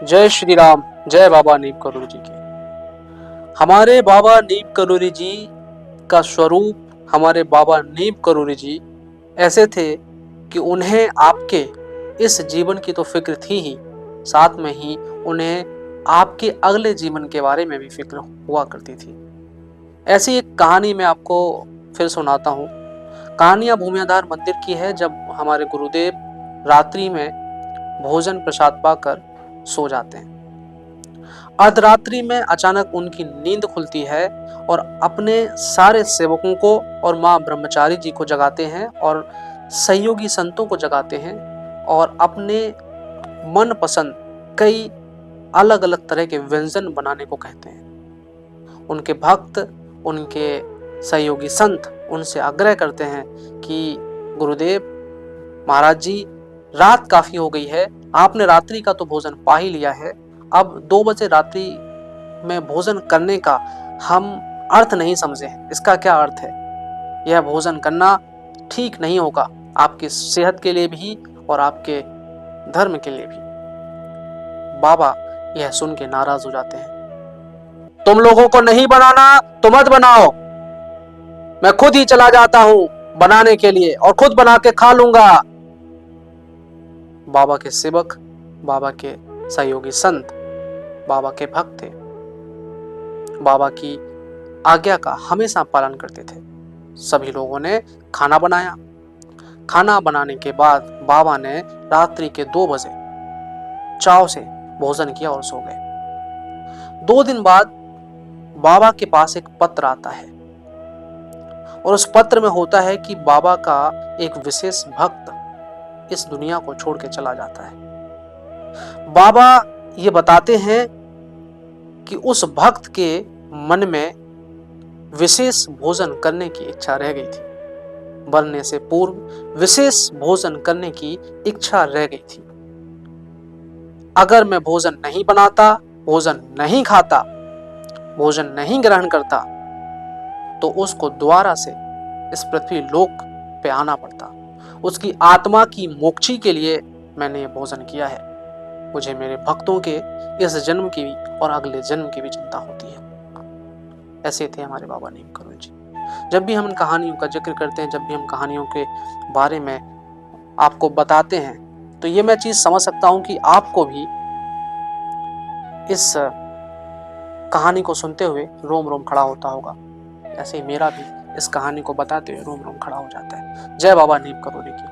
जय श्री राम। जय बाबा नीम करोली जी की। हमारे बाबा नीम करोली जी का स्वरूप, हमारे बाबा नीम करोली जी ऐसे थे कि उन्हें आपके इस जीवन की तो फिक्र थी ही, साथ में ही उन्हें आपके अगले जीवन के बारे में भी फिक्र हुआ करती थी। ऐसी एक कहानी मैं आपको फिर सुनाता हूँ। कहानियां भूमियाधार मंदिर की है। जब हमारे गुरुदेव रात्रि में भोजन प्रसाद पाकर सो जाते हैं, अर्धरात्रि में अचानक उनकी नींद खुलती है और अपने सारे सेवकों को और मां ब्रह्मचारी जी को जगाते हैं और सहयोगी संतों को जगाते हैं और अपने मन पसंद कई अलग अलग तरह के व्यंजन बनाने को कहते हैं। उनके भक्त, उनके सहयोगी संत उनसे आग्रह करते हैं कि गुरुदेव महाराज जी, रात काफी हो गई है, आपने रात्रि का तो भोजन पा ही लिया है, अब 2 बजे रात्रि में भोजन करने का हम अर्थ नहीं समझे हैं। इसका क्या अर्थ है? यह भोजन करना ठीक नहीं होगा, आपकी सेहत के लिए भी और आपके धर्म के लिए भी। बाबा यह सुन के नाराज हो जाते हैं। तुम लोगों को नहीं बनाना तो मत बनाओ, मैं खुद ही चला जाता हूं बनाने के लिए और खुद बना के खा लूंगा। बाबा के सेवक, बाबा के सहयोगी संत, बाबा के भक्त थे, बाबा की आज्ञा का हमेशा पालन करते थे। सभी लोगों ने खाना बनाया। खाना बनाने के बाद बाबा ने रात्रि के 2 बजे चाव से भोजन किया और सो गए। 2 दिन बाद बाबा के पास एक पत्र आता है और उस पत्र में होता है कि बाबा का एक विशेष भक्त इस दुनिया को छोड़ के चला जाता है। बाबा ये बताते हैं कि उस भक्त के मन में विशेष भोजन करने की इच्छा रह गई थी, मरने से पूर्व विशेष भोजन करने की इच्छा रह गई थी। अगर मैं भोजन नहीं बनाता, भोजन नहीं खाता, भोजन नहीं ग्रहण करता, तो उसको दोबारा से इस पृथ्वी लोक पे आना पड़ता। उसकी आत्मा की मोक्षी के लिए मैंने ये भोजन किया है। मुझे मेरे भक्तों के इस जन्म की भी और अगले जन्म की भी चिंता होती है। ऐसे थे हमारे बाबा नीम करोली जी। जब भी हम इन कहानियों का जिक्र करते हैं, जब भी हम कहानियों के बारे में आपको बताते हैं, तो ये मैं चीज समझ सकता हूं कि आपको भी इस कहानी को सुनते हुए रोम रोम खड़ा होता होगा। ऐसे ही मेरा भी इस कहानी को बताते हुए रोम रोम खड़ा हो जाता है। जय बाबा नीम करोली की।